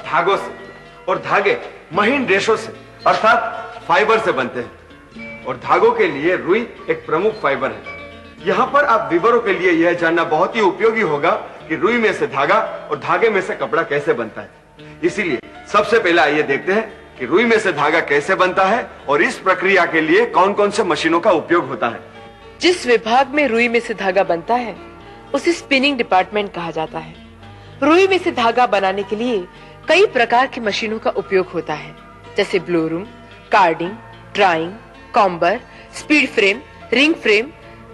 धागों से, और धागे महीन रेशों से अर्थात फाइबर से बनते हैं। और धागों के लिए रुई एक प्रमुख फाइबर है। यहाँ पर आप विवरों के लिए यह जानना बहुत ही उपयोगी होगा कि रुई में से धागा और धागे में से कपड़ा कैसे बनता है। इसीलिए सबसे पहले आइए देखते हैं कि रुई में से धागा कैसे बनता है और इस प्रक्रिया के लिए कौन कौन से मशीनों का उपयोग होता है। जिस विभाग में रुई में से धागा बनता है उसे स्पिनिंग डिपार्टमेंट कहा जाता है। रुई में से धागा बनाने के लिए कई प्रकार की मशीनों का उपयोग होता है, जैसे blowroom, carding, drawing, comber, speed frame, ring frame,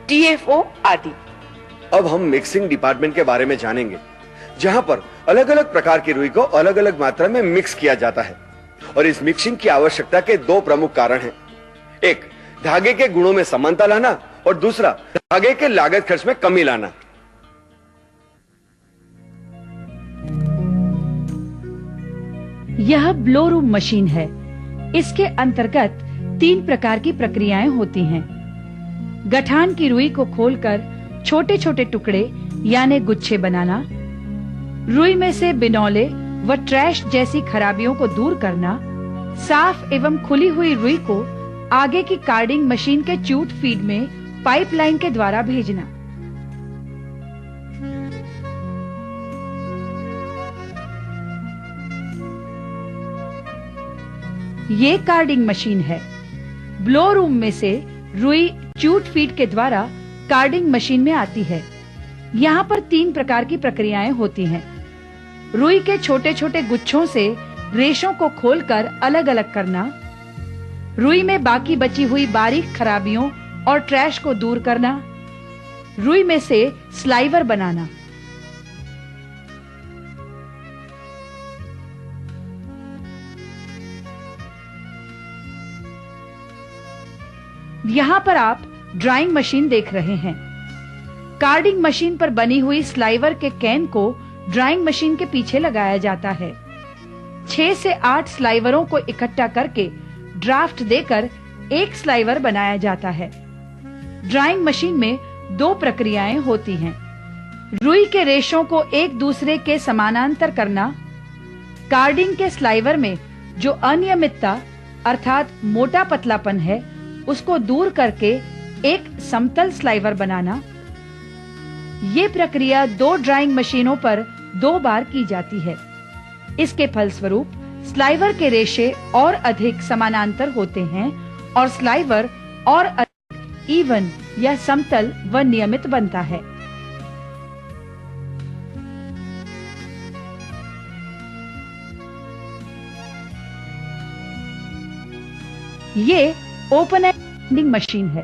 TFO आदि। अब हम मिक्सिंग डिपार्टमेंट के बारे में जानेंगे, जहां पर अलग अलग प्रकार की रुई को अलग अलग मात्रा में मिक्स किया जाता है। और इस मिक्सिंग की आवश्यकता के दो प्रमुख कारण हैं। एक, धागे के गुणों में समानता लाना, और दूसरा, धागे के लागत खर्च में कमी लाना। यह ब्लोरूम मशीन है। इसके अंतर्गत 3 प्रकार की प्रक्रियाएं होती हैं। गठान की रुई को खोलकर छोटे छोटे टुकड़े यानी गुच्छे बनाना, रुई में से बिनौले व ट्रैश जैसी खराबियों को दूर करना, साफ एवं खुली हुई रुई को आगे की कार्डिंग मशीन के च्यूट फीड में पाइपलाइन के द्वारा भेजना। ये कार्डिंग मशीन है। ब्लो रूम में से रुई च्यूट फीड के द्वारा कार्डिंग मशीन में आती है। यहाँ पर 3 प्रकार की प्रक्रियाएं होती हैं। रुई के छोटे छोटे गुच्छों से रेशों को खोलकर अलग अलग करना, रुई में बाकी बची हुई बारीक खराबियों और ट्रैश को दूर करना, रुई में से स्लाइवर बनाना। यहाँ पर आप ड्राइंग मशीन देख रहे हैं। कार्डिंग मशीन पर बनी हुई स्लाइवर के कैन को ड्राइंग मशीन के पीछे लगाया जाता है। 6 से 8 स्लाइवरों को इकट्ठा करके ड्राफ्ट देकर एक स्लाइवर बनाया जाता है। ड्राइंग मशीन में 2 प्रक्रियाएं होती हैं। रुई के रेशों को एक दूसरे के समानांतर करना, कार्डिंग के स्लाइवर में जो अनियमितता अर्थात मोटा पतलापन है उसको दूर करके एक समतल स्लाइवर बनाना। ये प्रक्रिया 2 ड्राइंग मशीनों पर 2 बार की जाती है। इसके फलस्वरूप स्लाइवर के रेशे और अधिक समानांतर होते हैं और स्लाइवर और अधिक इवन या समतल व नियमित बनता है। ये ओपन एंडिंग मशीन है।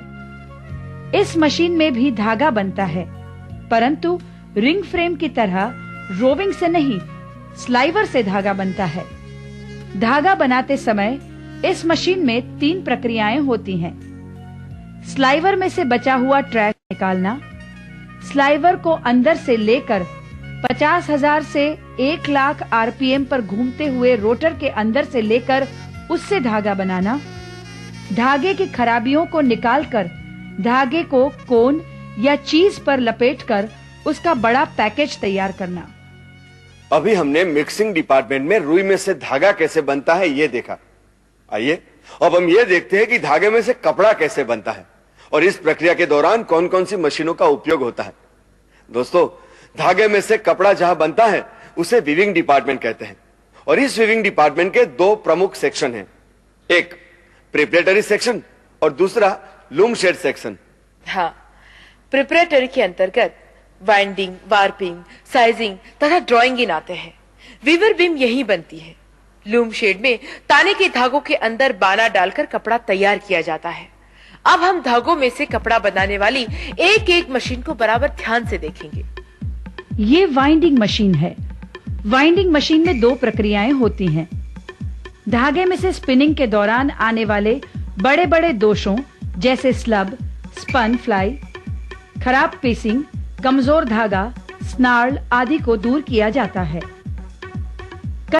इस मशीन में भी धागा बनता है, परंतु रिंग फ्रेम की तरह रोविंग से नहीं, स्लाइवर से धागा बनता है। धागा बनाते समय इस मशीन में 3 प्रक्रियाएं होती हैं। स्लाइवर में से बचा हुआ ट्रैश निकालना, स्लाइवर को अंदर से लेकर 50,000 से 1,00,000 RPM पर घूमते हुए रोटर के अंदर से लेकर उससे धागा बनाना, धागे की खराबियों को निकालकर धागे को कोन या चीज पर लपेटकर उसका बड़ा पैकेज तैयार करना। अभी हमने मिक्सिंग डिपार्टमेंट में रुई में से धागा कैसे बनता है ये देखा। आइए अब हम ये देखते हैं कि धागे में से कपड़ा कैसे बनता है और इस प्रक्रिया के दौरान कौन कौन सी मशीनों का उपयोग होता है। दोस्तों, धागे में से कपड़ा जहां बनता है उसे वीविंग डिपार्टमेंट कहते हैं और इस वीविंग डिपार्टमेंट के 2 प्रमुख सेक्शन हैं। एक प्रिपरेटरी सेक्शन और दूसरा लूम शेड सेक्शन। हाँ, प्रिपरेटरी के अंतर्गत वाइंडिंग, वार्पिंग, साइजिंग तथा ड्राइंग इन आते हैं। वीवर बीम यही बनती है। लूम शेड में ताने के धागों के अंदर बाना डालकर कपड़ा तैयार किया जाता है। अब हम धागों में से कपड़ा बनाने वाली एक एक मशीन को बराबर ध्यान से देखेंगे। ये वाइंडिंग मशीन है। वाइंडिंग मशीन में 2 प्रक्रियाएं होती हैं। धागे में से स्पिनिंग के दौरान आने वाले बड़े बड़े दोषों जैसे स्लब, स्पन फ्लाई, खराब पीसिंग, कमजोर धागा, स्नार्ल आदि को दूर किया जाता है।